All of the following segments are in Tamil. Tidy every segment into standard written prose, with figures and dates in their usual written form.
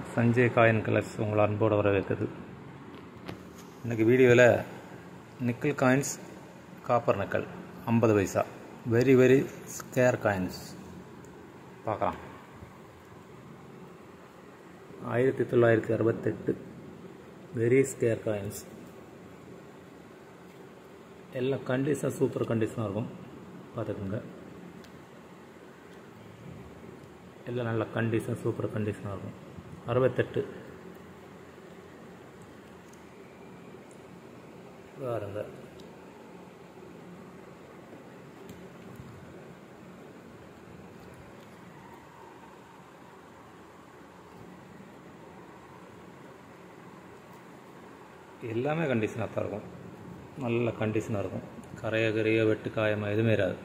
சஞ்சய் காயின் கலர்ஸ் உங்களை அன்போடு வரவேற்குது. இன்றைக்கி வீடியோவில் நிக்கல் காயின்ஸ், காப்பர் நிக்கல் 50 பைசா வெரி வெரி ஸ்கேர் காயின்ஸ் பார்க்கலாம். 1968 வெரி ஸ்கேர் காயின்ஸ். எல்லாம் கண்டிஷனாக சூப்பர் கண்டிஷனாக இருக்கும், பார்த்துக்குங்க. எல்லாம் நல்ல கண்டிஷன், சூப்பர் கண்டிஷனாக இருக்கும். 68 பாருங்க. எல்லாமே கண்டிஷனாக தான் இருக்கும், நல்ல கண்டிஷனாக இருக்கும். கரைய வெட்டு காயமாக எதுவுமே இராது.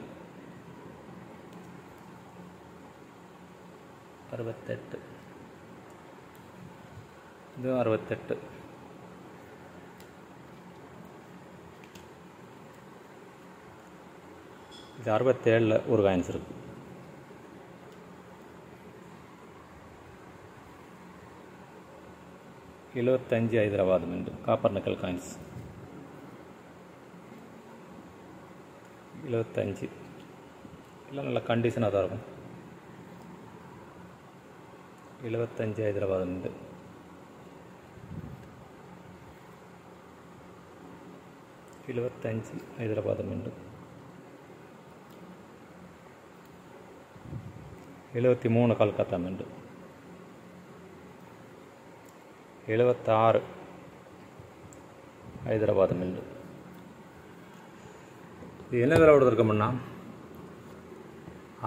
68 இதுவும் 68. இது 67 ஒரு காயின்ஸ் இருக்குது. $75 Hyderabad mint copper nickel coins. 75 எல்லாம் நல்ல கண்டிஷனாக தான் இருக்கும். 75 Hyderabad mint. Hyderabad mint. 73 Calcutta mint. 76 Hyderabad mint. இது என்ன விலை கொடுத்துருக்கோம்னா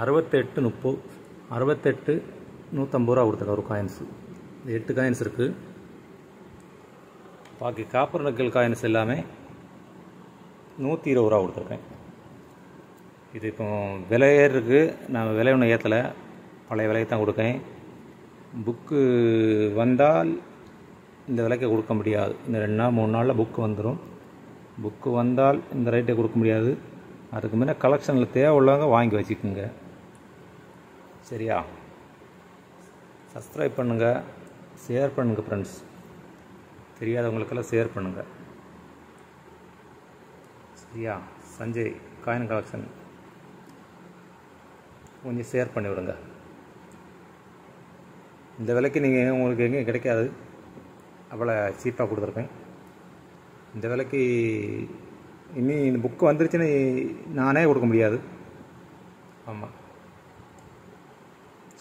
68 30 68 150 ரூபா கொடுத்துருக்கேன் ஒரு காயின்ஸு. இது 8 காயின்ஸ் இருக்குது. பாக்கி காப்பர் நிக்கல் காயின்ஸ் எல்லாமே 120 ரூபா கொடுத்துருக்கேன். இது இப்போ விலையே இருக்குது, நான் விலை ஒன்றும் ஏற்றலை, பழைய விலைக்கு தான் கொடுக்கேன். புக்கு வந்தால் இந்த விலைக்கு கொடுக்க முடியாது. இந்த 2 நாள் 3 நாளில் புக்கு வந்துடும். புக்கு வந்தால் இந்த ரேட்டை கொடுக்க முடியாது. அதுக்கு முன்னே கலெக்ஷனில் தேவை உள்ளவங்க வாங்கி வச்சுக்கோங்க, சரியா? சப்ஸ்கிரைப் பண்ணுங்கள், ஷேர் பண்ணுங்கள் ஃப்ரெண்ட்ஸ். தெரியாதவங்களுக்கெல்லாம் ஷேர் பண்ணுங்கள், சரியா? சஞ்சய் காயின் கலெக்ஷன் கொஞ்சம் ஷேர் பண்ணி விடுங்க. இந்த விலைக்கு நீங்கள் உங்களுக்கு எங்கேயும் கிடைக்காது, அவ்வளோ சீப்பாக கொடுத்துருக்கேன். இந்த விலைக்கு இனி இந்த புக்கு வந்துருச்சுன்னு நானே கொடுக்க முடியாது. ஆமாம்,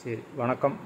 சரி. வணக்கம்.